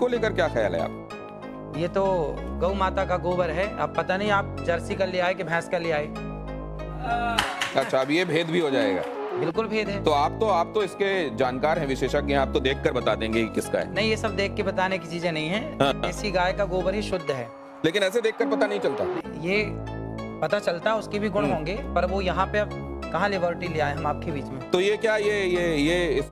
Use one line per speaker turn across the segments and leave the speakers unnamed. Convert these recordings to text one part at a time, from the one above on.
इसको लेकर क्या ख्याल है आप?
ये तो गौ माता का गोबर है। अब पता नहीं आप जर्सी का ले आए कि भैंस का ले आए।
अच्छा, अब ये भेद भी हो जाएगा।
बिल्कुल भेद है।
तो आप तो इसके जानकार हैं, विशेषज्ञ हैं, आप तो देखकर बता देंगे कि किसका है।
नहीं, ये सब देख के बताने की चीजें नहीं है।
हाँ।
देसी गाय का गोबर ही शुद्ध है।
लेकिन ऐसे देखकर पता नहीं चलता।
ये पता चलता उसके भी गुण होंगे, पर वो यहाँ पे अब कहाँ लिबर्टी ले आए हम आपके बीच में।
तो ये क्या ये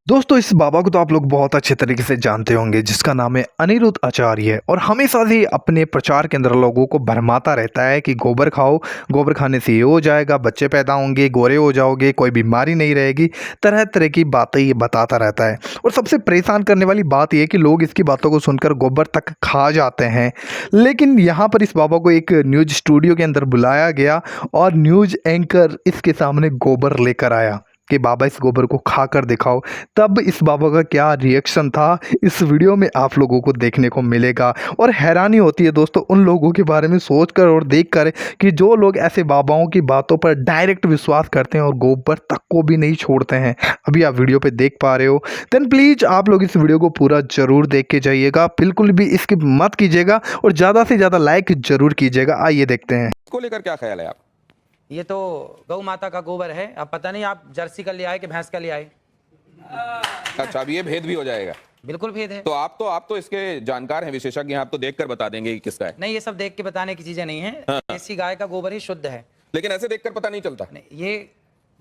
दोस्तों, इस बाबा को तो आप लोग बहुत अच्छे तरीके से जानते होंगे, जिसका नाम है अनिरुद्ध आचार्य। और हमेशा से अपने प्रचार के अंदर लोगों को भरमाता रहता है कि गोबर खाओ, गोबर खाने से ये हो जाएगा, बच्चे पैदा होंगे, गोरे हो जाओगे, कोई बीमारी नहीं रहेगी, तरह तरह की बातें ये बताता रहता है। और सबसे परेशान करने वाली बात यह है कि लोग इसकी बातों को सुनकर गोबर तक खा जाते हैं। लेकिन यहाँ पर इस बाबा को एक न्यूज स्टूडियो के अंदर बुलाया गया और न्यूज एंकर इसके सामने गोबर लेकर आया कि बाबा इस गोबर को खाकर दिखाओ। तब इस बाबा का क्या रिएक्शन था, इस वीडियो में आप लोगों को देखने को मिलेगा। और हैरानी होती है दोस्तों उन लोगों के बारे में सोचकर और देखकर कि जो लोग ऐसे बाबाओं की बातों पर डायरेक्ट विश्वास करते हैं और गोबर तक को भी नहीं छोड़ते हैं। अभी आप वीडियो पे देख पा रहे हो, देन प्लीज़ आप लोग इस वीडियो को पूरा ज़रूर देख के जाइएगा, बिल्कुल भी स्किप मत कीजिएगा और ज़्यादा से ज़्यादा लाइक ज़रूर कीजिएगा। आइए देखते हैं।
इसको लेकर क्या ख्याल है आप?
ये तो गौ माता का गोबर है। अब पता नहीं आप जर्सी का ले आए कि भैंस का ले आए।
अच्छा, अब ये भेद भी हो जाएगा।
बिल्कुल भेद है।
तो आप तो इसके जानकार हैं, विशेषज्ञ हैं, आप तो देखकर बता देंगे कि किसका है।
नहीं, ये सब देख के बताने की चीजें नहीं है। देसी गाय का गोबर ही शुद्ध है।
लेकिन ऐसे देखकर पता नहीं चलता।
नहीं, ये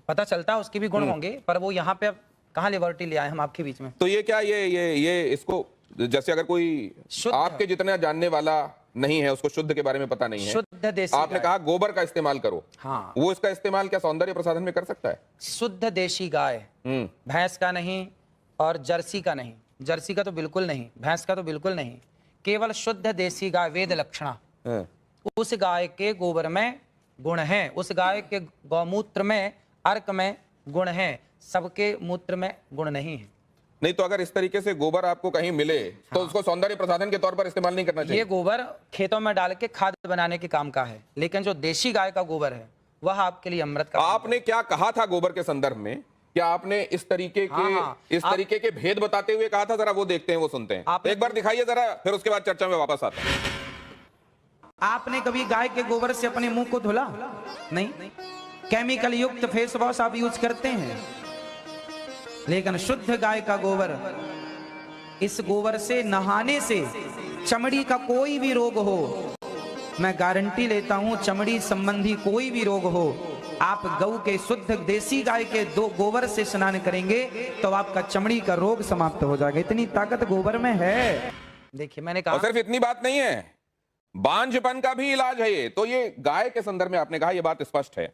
पता चलता उसके भी गुण होंगे, पर वो यहाँ पे अब कहाँ लिबर्टी ले आए हम आपके बीच में।
तो ये क्या ये इसको, जैसे अगर कोई
शुद्ध
आपके जितना जानने वाला नहीं है, उसको शुद्ध के बारे में पता नहीं है,
शुद्ध देसी
आपने
गाय।
कहा गोबर का इस्तेमाल करो।
हाँ,
वो इसका इस्तेमाल क्या सौंदर्य प्रसाधन में कर सकता है?
शुद्ध देसी गाय, भैंस का नहीं और जर्सी का नहीं। जर्सी का तो बिल्कुल नहीं, भैंस का तो बिल्कुल नहीं, केवल शुद्ध देसी गाय वेद लक्षणा। उस गाय के गोबर में गुण है, उस गाय के गौमूत्र में, अर्क में गुण है, सबके मूत्र में गुण नहीं है।
नहीं तो अगर इस तरीके से गोबर आपको कहीं मिले तो उसको सौंदर्य प्रसाधन के तौर पर इस्तेमाल नहीं करना चाहिए।
ये गोबर खेतों में डाल के खाद बनाने के काम का है, लेकिन जो देशी गाय का गोबर है वह आपके लिए अमृत का।
आपने क्या कहा था गोबर के संदर्भ में? क्या आपने इस तरीके के भेद बताते हुए कहा था? जरा वो देखते हैं, वो सुनते हैं। एक बार दिखाइए जरा, फिर उसके बाद चर्चा में वापस आता है।
आपने कभी गाय के गोबर से अपने मुंह को धुला? नहीं। केमिकल युक्त फेस वॉश आप यूज करते हैं, लेकिन शुद्ध गाय का गोबर, इस गोबर से नहाने से चमड़ी का कोई भी रोग हो, मैं गारंटी लेता हूं, चमड़ी संबंधी कोई भी रोग हो, आप गौ के शुद्ध देसी गाय के दो गोबर से स्नान करेंगे तो आपका चमड़ी का रोग समाप्त हो जाएगा। इतनी ताकत गोबर में है। देखिए, मैंने कहा,
और सिर्फ इतनी बात नहीं है, बांझपन का भी इलाज है ये। तो ये गाय के संदर्भ में आपने कहा, ये बात स्पष्ट है।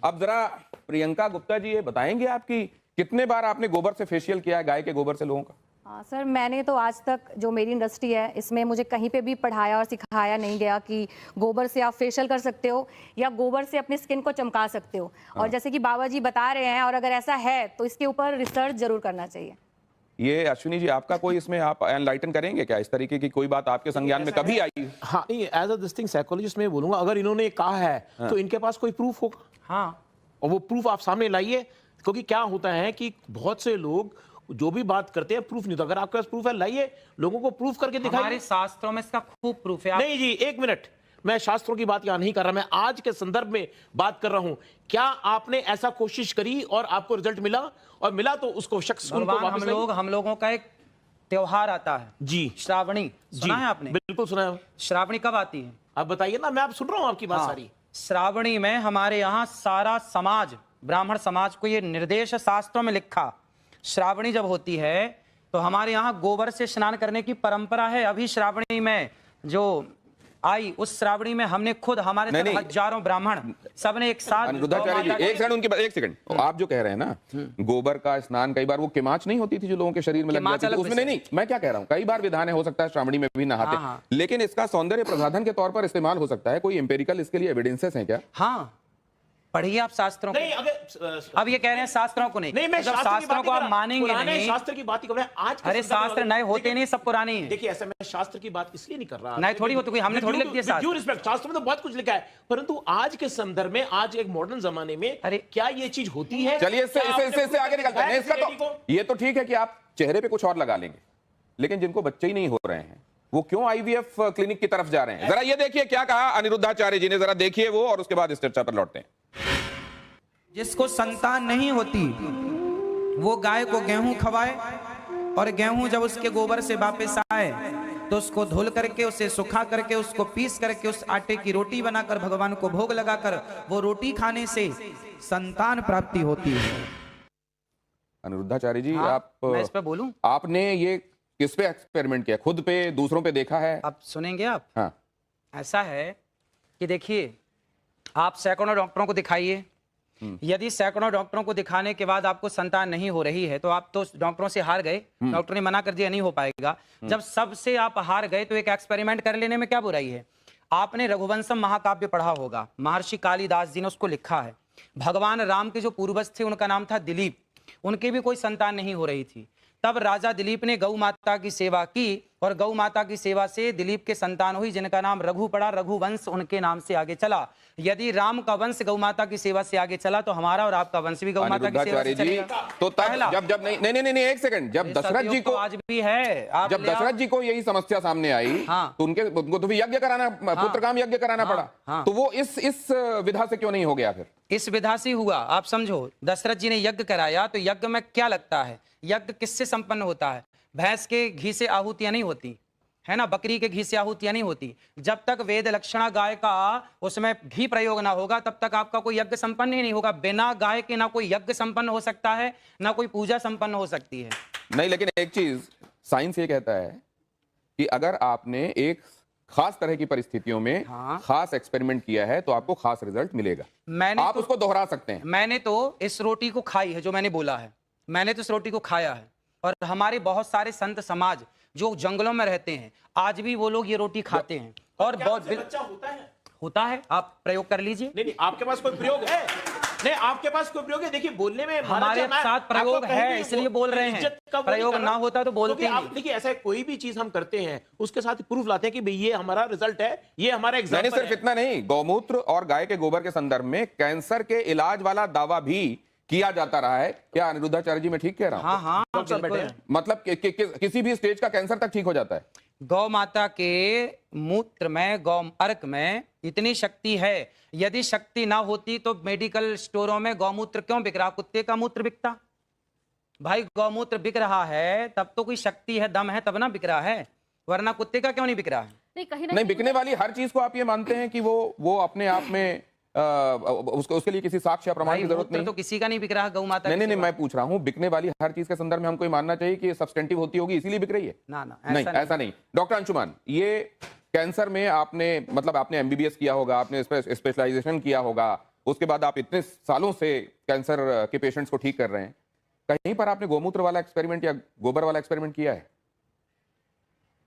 अब जरा प्रियंका गुप्ता जी ये बताएंगे आपकी कितने बार आपने गोबर से फेशियल किया है, गाय के गोबर से लोगों का?
हाँ सर, मैंने तो आज तक, जो मेरी इंडस्ट्री है इसमें मुझे कहीं पे भी पढ़ाया और सिखाया नहीं गया कि गोबर से आप फेशियल कर सकते हो या गोबर से अपनी स्किन को चमका सकते हो। और जैसे कि बाबा जी बता रहे हैं, और अगर ऐसा है तो इसके ऊपर रिसर्च जरूर करना चाहिए।
ये अश्विनी जी, आपका कोई इसमें आप एनलाइटन करेंगे क्या? इस तरीके की कोई बात आपके संज्ञान में कभी आई?
हाँ, नहीं, as a this thing psychologist मैं बोलूंगा, अगर इन्होंने कहा है तो इनके पास कोई प्रूफ होगा।
हाँ,
और वो प्रूफ आप सामने लाइए, क्योंकि क्या होता है कि बहुत से लोग जो भी बात करते हैं प्रूफ नहीं होता। अगर आपके पास प्रूफ है, लाइए, लोगों को प्रूफ करके दिखाइए।
हमारे शास्त्रों में इसका खूब प्रूफ है।
नहीं जी, एक मिनट, मैं शास्त्रों की बात यहां नहीं कर रहा, मैं आज के संदर्भ में बात कर रहा हूं। क्या आपने ऐसा कोशिश करी और आपको रिजल्ट मिला? और मिला तो उसको शख्स उनको वापस
हम लोगों का एक त्योहार आता है
जी,
श्रावणी। सुना है आपने?
बिल्कुल सुना है।
श्रावणी कब आती है?
आप बताइए ना, मैं आप सुन रहा हूं आपकी बात सारी।
श्रावणी में हमारे यहाँ सारा समाज, ब्राह्मण समाज को ये निर्देश शास्त्रों में लिखा, श्रावणी जब होती है तो हमारे यहाँ गोबर से स्नान करने की परंपरा है। अभी श्रावणी में जो आई, उस श्रावणी में हमने खुद, हमारे साथ हजारों ब्राह्मण सबने एक साथ।
अनुरुद्धाचार्य जी, एक सेकंड, आप जो कह रहे हैं ना गोबर का स्नान, कई बार वो किमाच नहीं होती थी जो लोगों के शरीर में लग जाती थी, उसमें नहीं, मैं क्या कह रहा हूँ, कई बार विधान है, हो सकता है श्रावणी में भी नहाते, लेकिन इसका सौंदर्य प्रसाधन के तौर पर इस्तेमाल हो सकता है। कोई एम्पेरिकल इसके लिए एविडेंसेस हैं क्या?
हाँ, पढ़िए आप शास्त्रों को।
नहीं, अगर
अब ये कह रहे हैं शास्त्रों को नहीं,
मैं
जब
शास्त्र की
शास्त्रों
बात
को
नहीं
आप
कर रहा,
मानेंगे
पुराने
नहीं।
शास्त्र की बात ही कर रहे हैं आज के
अरे
संदर्भ में
शास्त्र
अगर-
नए होते
देखिए-
नहीं, सब पुराने हैं।
देखिए ऐसा मैं शास्त्र की बात इसलिए नहीं कर रहा,
नहीं, थोड़ी होती कोई, हमने थोड़ी लिख दिया शास्त्र।
रिस्पेक्ट, शास्त्र में तो बहुत कुछ लिखा है, परंतु आज के संदर्भ में, आज एक मॉडर्न जमाने में
अरे
क्या ये चीज होती है?
चलिए इससे
क्या
इससे
आपने
इससे आगे निकलते हैं।
बताया
इसका
किसी
तो
lady
ये तो ठीक है कि आप चेहरे पे कुछ और लगा लेंगे, लेकिन जिनको बच्चे ही नहीं हो रहे हैं वो क्यों आईवीएफ क्लिनिक की तरफ जा रहे हैं? जरा ये देखिए क्या कहा अनिरुद्धाचार्य जी ने, जरा देखिए वो, और उसके बाद इस चर्चा पर लौटते हैं।
जिसको संतान नहीं होती वो गाय को गेहूं खवाए, और गेहूं जब उसके गोबर से वापस आए तो उसको धुल करके, उसे सुखा करके, उसको पीस करके उस आटे की रोटी बनाकर भगवान को भोग लगाकर वो रोटी खाने से संतान प्राप्ति होती है।
अनिरुद्धाचार्य जी,
हाँ,
आप
मैं इस पे बोलूं?
आपने ये किस पे एक्सपेरिमेंट किया? खुद पे, दूसरों पे देखा है?
अब सुनेंगे आप?
हाँ,
ऐसा है कि देखिए, आप सैकड़ों डॉक्टरों को दिखाइए, यदि सैकड़ों डॉक्टरों को दिखाने के बाद आपको संतान नहीं हो रही है तो आप तो डॉक्टरों से हार गए, डॉक्टर ने मना कर दिया नहीं हो पाएगा। जब सबसे आप हार गए तो एक एक्सपेरिमेंट कर लेने में क्या बुराई है? आपने रघुवंशम महाकाव्य पढ़ा होगा, महर्षि कालिदास जी ने उसको लिखा है। भगवान राम के जो पूर्वज थे उनका नाम था दिलीप, उनके भी कोई संतान नहीं हो रही थी। तब राजा दिलीप ने गौ माता की सेवा की और गौ माता की सेवा से दिलीप के संतान हुई, जिनका नाम रघु पड़ा, रघुवंश उनके नाम से आगे चला। यदि राम का वंश गौ माता की सेवा से आगे चला तो हमारा और आपका वंश भी गौ माता की सेवा से
अनिरुद्धाचार्य जी,
चलेगा।
तो तब
पहला।
जब नहीं, एक सेकंड, जब दशरथ जी को,
आज भी है, आप
जब
ले आओ।
दशरथ जी को यही समस्या सामने आई,
हाँ।
तो उनको तो भी यज्ञ कराना, पुत्र काम यज्ञ कराना पड़ा,
हाँ।
तो वो इस विधा से क्यों नहीं हो गया फिर?
इस विधा से हुआ। आप समझो, दशरथ जी ने यज्ञ कराया तो यज्ञ में क्या लगता है? यज्ञ किससे संपन्न होता है? भैंस के घी से आहुतियां नहीं होती है ना, बकरी के घी से आहुतियां नहीं होती। जब तक वेद लक्षणा गाय का उसमें घी प्रयोग ना होगा तब तक आपका कोई यज्ञ संपन्न ही नहीं होगा। बिना गाय के ना कोई यज्ञ संपन्न हो सकता है, ना कोई पूजा संपन्न हो सकती है।
नहीं, लेकिन एक चीज साइंस ये कहता है कि अगर आपने एक खास तरह की परिस्थितियों में
हाँ।
खास एक्सपेरिमेंट किया है तो आपको खास रिजल्ट मिलेगा।
मैंने
आप
तो,
उसको दोहरा सकते हैं।
मैंने तो इस रोटी को खाई है, जो मैंने बोला है, मैंने तो इस रोटी को खाया है। और हमारे बहुत सारे संत समाज जो जंगलों में रहते हैं आज भी वो लोग ये रोटी खाते हैं। और बहुत
बच्चा होता है?
आप प्रयोग कर लीजिए।
नहीं, आपके पास कोई प्रयोग है? नहीं, आपके पास कोई प्रयोग है? देखिए, बोलने में
हमारे साथ प्रयोग है इसलिए बोल रहे हैं, प्रयोग ना होता तो बोलते ही नहीं।
देखिए, ऐसा कोई भी चीज हम करते हैं उसके साथ प्रूफ लाते हैं कि भाई ये हमारा रिजल्ट है, ये हमारा एग्जाम्पल
नहीं, सिर्फ इतना नहीं, गौमूत्र और गाय के गोबर के संदर्भ में कैंसर के इलाज वाला दावा भी किया जाता रहा है। क्या अनिरुद्धाचार्य जी मैं ठीक कह रहा हूं?
हाँ हाँ,
डॉक्टर
बिल्कुल।
बैठे हैं।
मतलब किसी भी स्टेज का कैंसर तक ठीक हो जाता है।
गौ माता के मूत्र में, गौ अर्क में इतनी शक्ति है, यदि शक्ति ना होती तो मेडिकल स्टोरों में गौमूत्र क्यों बिक रहा? कुत्ते का मूत्र बिकता भाई। गौमूत्र बिक रहा है तब तो कोई शक्ति है, दम है, तब ना बिक रहा है, वरना कुत्ते का क्यों नहीं बिक रहा है?
नहीं, कहीं
नहीं, बिकने वाली हर चीज को आप ये मानते हैं कि वो अपने आप में उसके लिए किसी साक्ष्य या प्रमाण
भाई
की जरूरत
मूत्र
नहीं?
तो किसी का नहीं बिक रहा गौ माता
नहीं,
की
नहीं,
सेवा।
मैं पूछ रहा हूं, बिकने वाली हर चीज के संदर्भ में हमको ये मानना चाहिए कि ये सब्सटेंटिव होती होगी इसीलिए बिक रही है?
ना ना,
नहीं, ऐसा नहीं। डॉक्टर अंशुमान, ये कैंसर में आपने एमबीबीएस किया होगा, आपने स्पेशलाइजेशन किया होगा, उसके बाद आप इतने सालों से कैंसर के पेशेंट्स को ठीक कर रहे हैं, कहीं पर आपने गोमूत्र वाला एक्सपेरिमेंट या गोबर वाला एक्सपेरिमेंट किया है?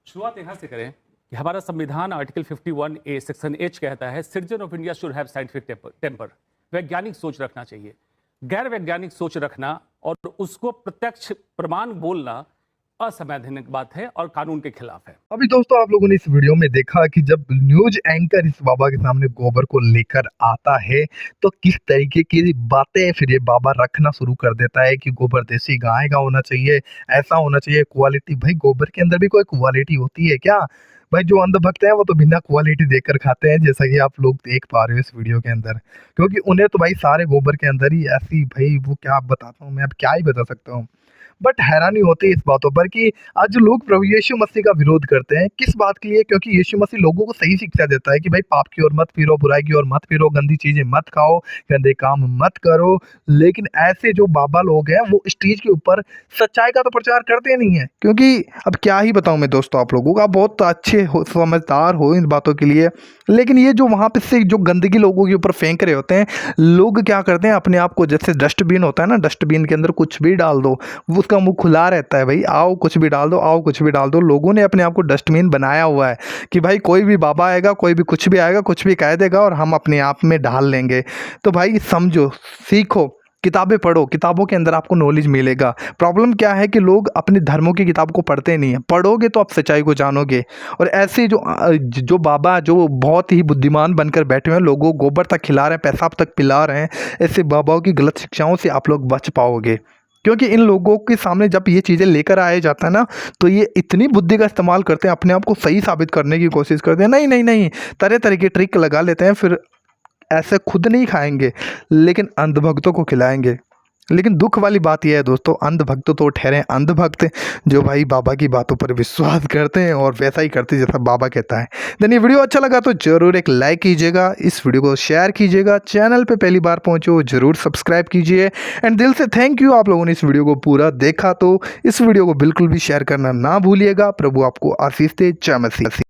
शुरुआत यहाँ से करें कि हमारा संविधान आर्टिकल 51A सेक्शन H कहता है citizen of India should have scientific temper. वैज्ञानिक सोच रखना चाहिए। गैर वैज्ञानिक सोच रखना और उसको प्रत्यक्ष प्रमाण बोलना असंवैधानिक बात है और कानून के खिलाफ है।
अभी दोस्तों आप लोगों ने इस वीडियो में देखा कि जब न्यूज एंकर इस बाबा के सामने गोबर को लेकर आता है तो किस तरीके की बातें फिर ये बाबा रखना शुरू कर देता है कि गोबर देसी गाय का होना चाहिए, ऐसा होना चाहिए, क्वालिटी। भाई गोबर के अंदर भी कोई क्वालिटी होती है क्या? भाई जो अंधभक्त हैं वो तो बिना क्वालिटी देखकर खाते हैं, जैसा कि आप लोग देख पा रहे हो इस वीडियो के अंदर, क्योंकि उन्हें तो भाई सारे गोबर के अंदर ही ऐसी, भाई वो क्या बताता हूँ मैं, अब क्या ही बता सकता हूँ। बट हैरानी होती है इस बातों पर कि आज लोग प्रभु यीशु मसीह का विरोध करते हैं। किस बात के लिए? क्योंकि यीशु मसीह लोगों को सही शिक्षा देता है कि भाई पाप की ओर मत फिरो, बुराई की ओर मत फिरो, गंदी चीजें मत खाओ, गंदे काम मत करो। लेकिन ऐसे जो बाबा लोग हैं वो स्टेज के ऊपर सच्चाई का तो प्रचार करते नहीं है। क्योंकि अब क्या ही बताऊं मैं दोस्तों, आप लोगों का बहुत अच्छे हो, समझदार हो इन बातों के लिए, लेकिन ये जो वहाँ पे से जो गंदगी लोगों के ऊपर फेंक रहे होते हैं, लोग क्या करते हैं अपने आप को, जैसे डस्टबिन होता है ना, डस्टबिन के अंदर कुछ भी डाल दो, वो उसका मुंह खुला रहता है, भाई आओ कुछ भी डाल दो, आओ कुछ भी डाल दो। लोगों ने अपने आप को डस्टबिन बनाया हुआ है कि भाई कोई भी बाबा आएगा, कोई भी कुछ भी आएगा, कुछ भी कह देगा और हम अपने आप में डाल लेंगे। तो भाई समझो, सीखो, किताबें पढ़ो, किताबों के अंदर आपको नॉलेज मिलेगा। प्रॉब्लम क्या है कि लोग अपने धर्मों की किताब को पढ़ते नहीं हैं। पढ़ोगे तो आप सच्चाई को जानोगे। और ऐसे जो बाबा जो बहुत ही बुद्धिमान बनकर बैठे हुए हैं, लोगों को गोबर तक खिला रहे हैं, पेशाब तक पिला रहे हैं, ऐसे बाबाओं की गलत शिक्षाओं से आप लोग बच पाओगे। क्योंकि इन लोगों के सामने जब ये चीज़ें लेकर आया जाता है ना, तो ये इतनी बुद्धि का इस्तेमाल करते हैं, अपने आप को सही साबित करने की कोशिश करते हैं। नहीं नहीं नहीं, तरह तरह की ट्रिक लगा लेते हैं, फिर ऐसे खुद नहीं खाएंगे लेकिन अंधभक्तों को खिलाएंगे। लेकिन दुख वाली बात यह है दोस्तों, अंधभक्त तो ठहरे अंधभक्त जो भाई बाबा की बातों पर विश्वास करते हैं और वैसा ही करते जैसा बाबा कहता है। देन ये वीडियो अच्छा लगा तो जरूर एक लाइक कीजिएगा, इस वीडियो को शेयर कीजिएगा, चैनल पे पहली बार पहुंचे हो जरूर सब्सक्राइब कीजिए। एंड दिल से थैंक यू, आप लोगों ने इस वीडियो को पूरा देखा। तो इस वीडियो को बिल्कुल भी शेयर करना ना भूलिएगा। प्रभु आपको आशीष दे। जय मसीह।